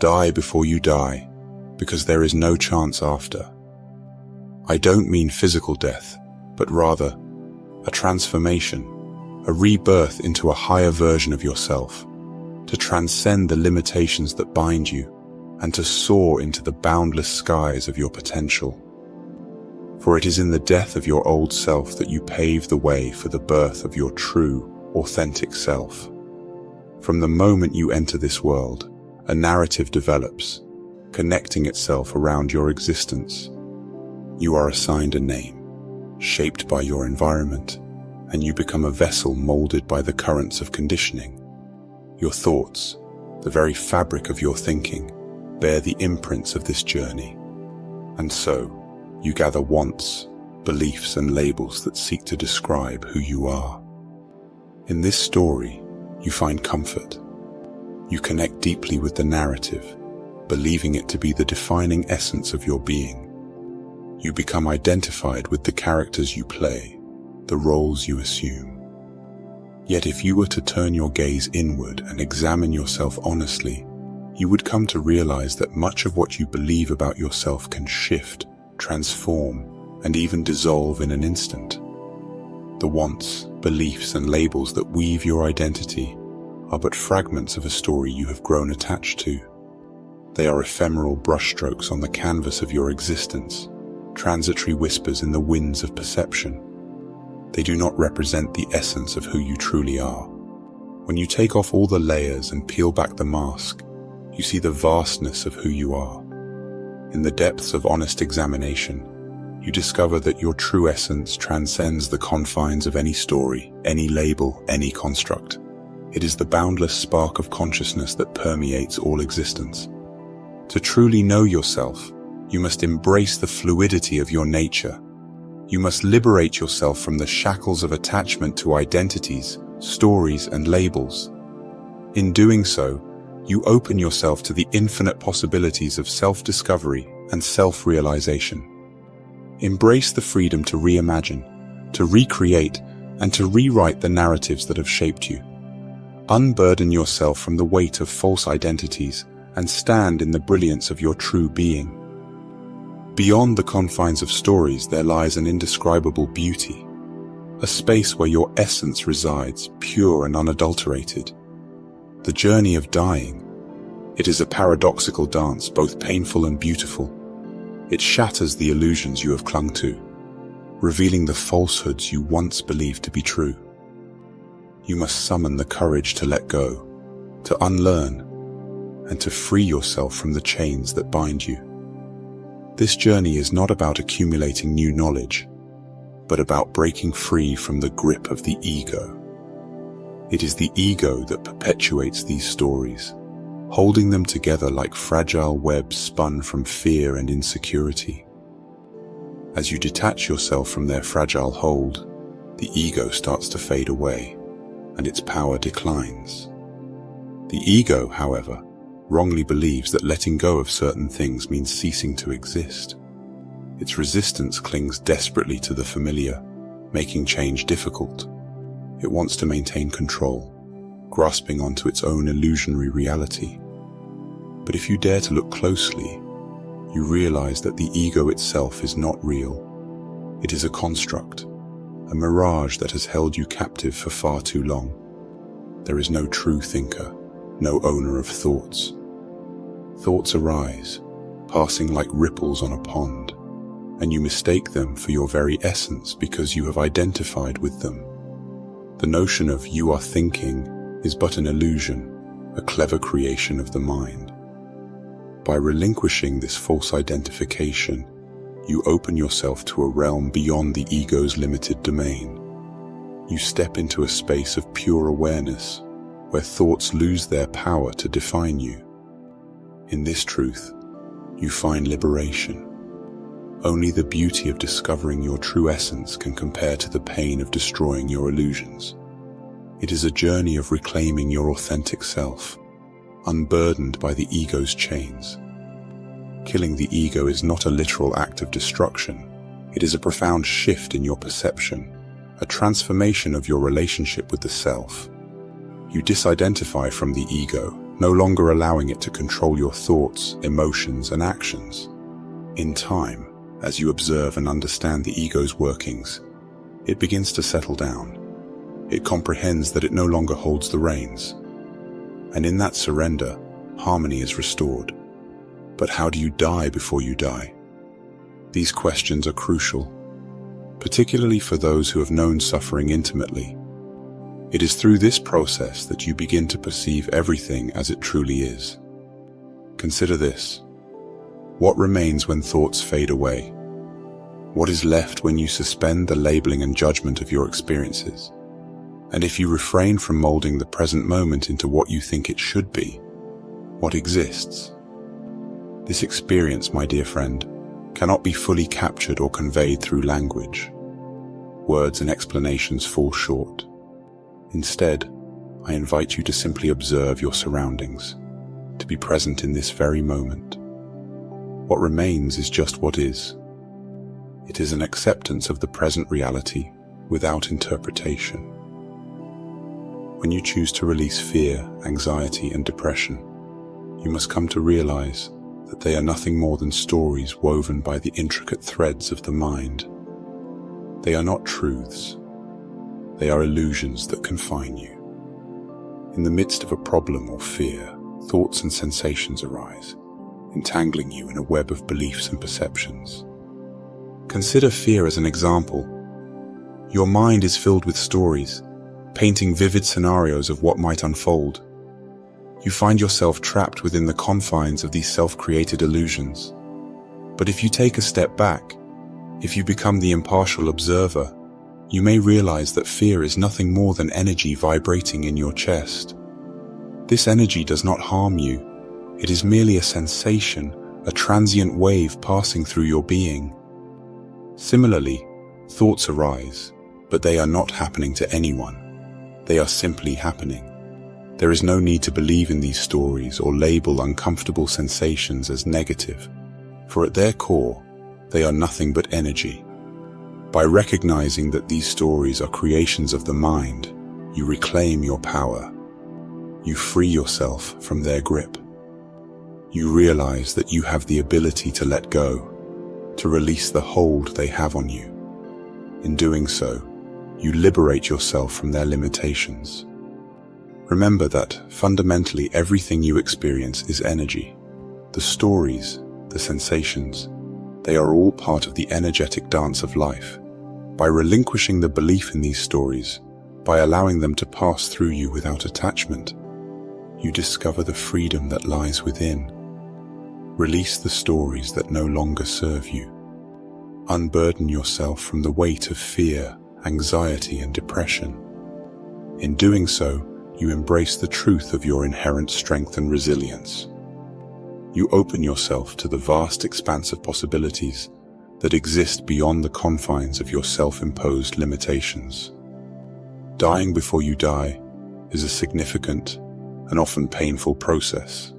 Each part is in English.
Die before you die, because there is no chance after. I don't mean physical death, but rather a transformation, a rebirth into a higher version of yourself, to transcend the limitations that bind you and to soar into the boundless skies of your potential. For it is in the death of your old self that you pave the way for the birth of your true, authentic self. From the moment you enter this world, a narrative develops, connecting itself around your existence. You are assigned a name, shaped by your environment, and you become a vessel molded by the currents of conditioning. Your thoughts, the very fabric of your thinking, bear the imprints of this journey. And so, you gather wants, beliefs, and labels that seek to describe who you are. In this story, you find comfort. You connect deeply with the narrative, believing it to be the defining essence of your being. You become identified with the characters you play, the roles you assume. Yet if you were to turn your gaze inward and examine yourself honestly, you would come to realize that much of what you believe about yourself can shift, transform, and even dissolve in an instant. The wants, beliefs, and labels that weave your identity are but fragments of a story you have grown attached to. They are ephemeral brushstrokes on the canvas of your existence, transitory whispers in the winds of perception. They do not represent the essence of who you truly are. When you take off all the layers and peel back the mask, you see the vastness of who you are. In the depths of honest examination, you discover that your true essence transcends the confines of any story, any label, any construct. It is the boundless spark of consciousness that permeates all existence. To truly know yourself, you must embrace the fluidity of your nature. You must liberate yourself from the shackles of attachment to identities, stories, and labels. In doing so, you open yourself to the infinite possibilities of self-discovery and self-realization. Embrace the freedom to reimagine, to recreate, and to rewrite the narratives that have shaped you. Unburden yourself from the weight of false identities and stand in the brilliance of your true being. Beyond the confines of stories there lies an indescribable beauty, a space where your essence resides, pure and unadulterated. The journey of dying. It is a paradoxical dance, both painful and beautiful. It shatters the illusions you have clung to, revealing the falsehoods you once believed to be true. You must summon the courage to let go, to unlearn, and to free yourself from the chains that bind you. This journey is not about accumulating new knowledge, but about breaking free from the grip of the ego. It is the ego that perpetuates these stories, holding them together like fragile webs spun from fear and insecurity. As you detach yourself from their fragile hold, the ego starts to fade away, and its power declines. The ego, however, wrongly believes that letting go of certain things means ceasing to exist. Its resistance clings desperately to the familiar, making change difficult. It wants to maintain control, grasping onto its own illusionary reality. But if you dare to look closely, you realize that the ego itself is not real. It is a construct, a mirage that has held you captive for far too long. There is no true thinker, no owner of thoughts. Thoughts arise, passing like ripples on a pond, and you mistake them for your very essence because you have identified with them. The notion of you are thinking is but an illusion, a clever creation of the mind. By relinquishing this false identification, you open yourself to a realm beyond the ego's limited domain. You step into a space of pure awareness, where thoughts lose their power to define you. In this truth, you find liberation. Only the beauty of discovering your true essence can compare to the pain of destroying your illusions. It is a journey of reclaiming your authentic self, unburdened by the ego's chains. Killing the ego is not a literal act of destruction. It is a profound shift in your perception, a transformation of your relationship with the self. You disidentify from the ego, no longer allowing it to control your thoughts, emotions, and actions. In time, as you observe and understand the ego's workings, it begins to settle down. It comprehends that it no longer holds the reins. And in that surrender, harmony is restored. But how do you die before you die? These questions are crucial, particularly for those who have known suffering intimately. It is through this process that you begin to perceive everything as it truly is. Consider this. What remains when thoughts fade away? What is left when you suspend the labeling and judgment of your experiences? And if you refrain from molding the present moment into what you think it should be, what exists? This experience, my dear friend, cannot be fully captured or conveyed through language. Words and explanations fall short. Instead, I invite you to simply observe your surroundings, to be present in this very moment. What remains is just what is. It is an acceptance of the present reality without interpretation. When you choose to release fear, anxiety, and depression, you must come to realize that they are nothing more than stories woven by the intricate threads of the mind. They are not truths. They are illusions that confine you. In the midst of a problem or fear, thoughts and sensations arise, entangling you in a web of beliefs and perceptions. Consider fear as an example. Your mind is filled with stories, painting vivid scenarios of what might unfold. You find yourself trapped within the confines of these self-created illusions. But if you take a step back, if you become the impartial observer, you may realize that fear is nothing more than energy vibrating in your chest. This energy does not harm you. It is merely a sensation, a transient wave passing through your being. Similarly, thoughts arise, but they are not happening to anyone. They are simply happening. There is no need to believe in these stories or label uncomfortable sensations as negative, for at their core, they are nothing but energy. By recognizing that these stories are creations of the mind, you reclaim your power. You free yourself from their grip. You realize that you have the ability to let go, to release the hold they have on you. In doing so, you liberate yourself from their limitations. Remember that, fundamentally, everything you experience is energy. The stories, the sensations, they are all part of the energetic dance of life. By relinquishing the belief in these stories, by allowing them to pass through you without attachment, you discover the freedom that lies within. Release the stories that no longer serve you. Unburden yourself from the weight of fear, anxiety, and depression. In doing so, you embrace the truth of your inherent strength and resilience. You open yourself to the vast expanse of possibilities that exist beyond the confines of your self-imposed limitations. Dying before you die is a significant and often painful process.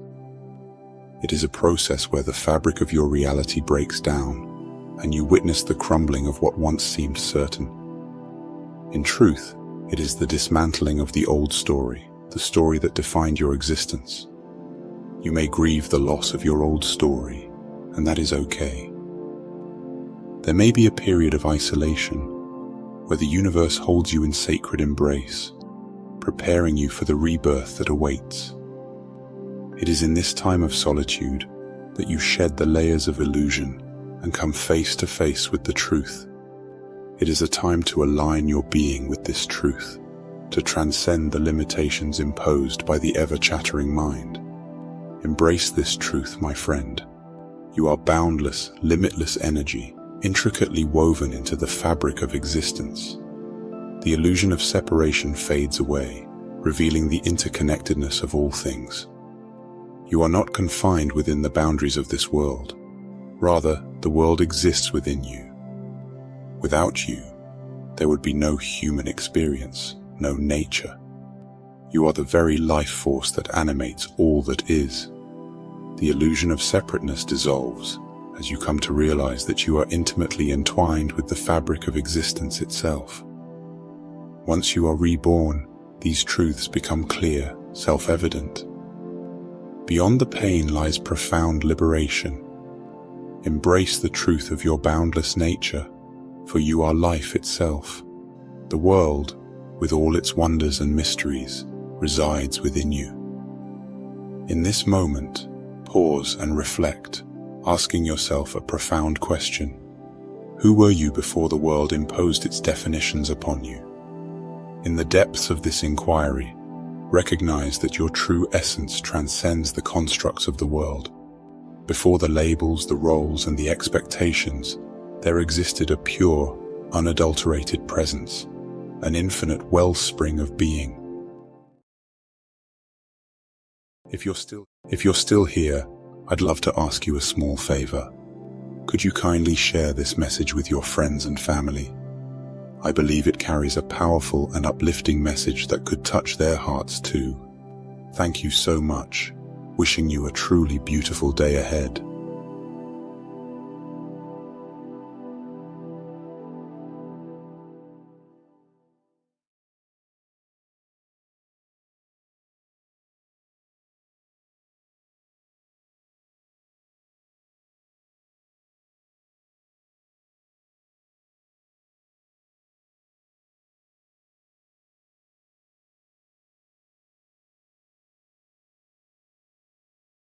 It is a process where the fabric of your reality breaks down and you witness the crumbling of what once seemed certain. In truth, it is the dismantling of the old story, the story that defined your existence. You may grieve the loss of your old story, and that is okay. There may be a period of isolation, where the universe holds you in sacred embrace, preparing you for the rebirth that awaits. It is in this time of solitude that you shed the layers of illusion and come face to face with the truth. It is a time to align your being with this truth, to transcend the limitations imposed by the ever-chattering mind. Embrace this truth, my friend. You are boundless, limitless energy, intricately woven into the fabric of existence. The illusion of separation fades away, revealing the interconnectedness of all things. You are not confined within the boundaries of this world. Rather, the world exists within you. Without you, there would be no human experience, no nature. You are the very life force that animates all that is. The illusion of separateness dissolves as you come to realize that you are intimately entwined with the fabric of existence itself. Once you are reborn, these truths become clear, self-evident. Beyond the pain lies profound liberation. Embrace the truth of your boundless nature, for you are life itself. The world, with all its wonders and mysteries, resides within you. In this moment, pause and reflect, asking yourself a profound question. Who were you before the world imposed its definitions upon you? In the depths of this inquiry, recognize that your true essence transcends the constructs of the world. Before the labels, the roles, and the expectations, there existed a pure, unadulterated presence, an infinite wellspring of being. If you're still here, I'd love to ask you a small favor. Could you kindly share this message with your friends and family? I believe it carries a powerful and uplifting message that could touch their hearts too. Thank you so much. Wishing you a truly beautiful day ahead.